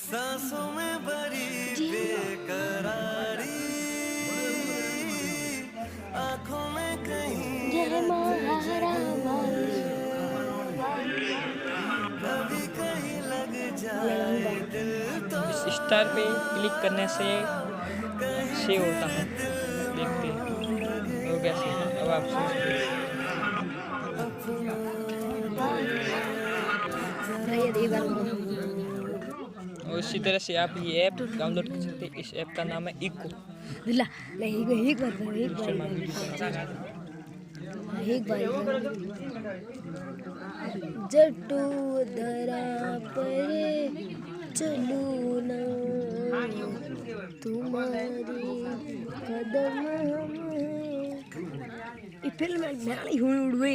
सांसों में भरी बेकरारी, आंखों में कहीं जय रंग महारावाली कभी कहीं लग नहीं जाए बात दिल तो इस स्टार पे क्लिक करने से कहीं सेव होता फिर है। दिल देखते हैं लगे हो गया सेव। अब आप ये देगा और इसी तरह से आप ये ऐप डाउनलोड कर सकते हैं। इस ऐप का नाम है इको। दिला ले एक बार एक बार जट्टू धरा पर चलू ना तुम्हारी कदम हमें फिल्म में हुई उड़वे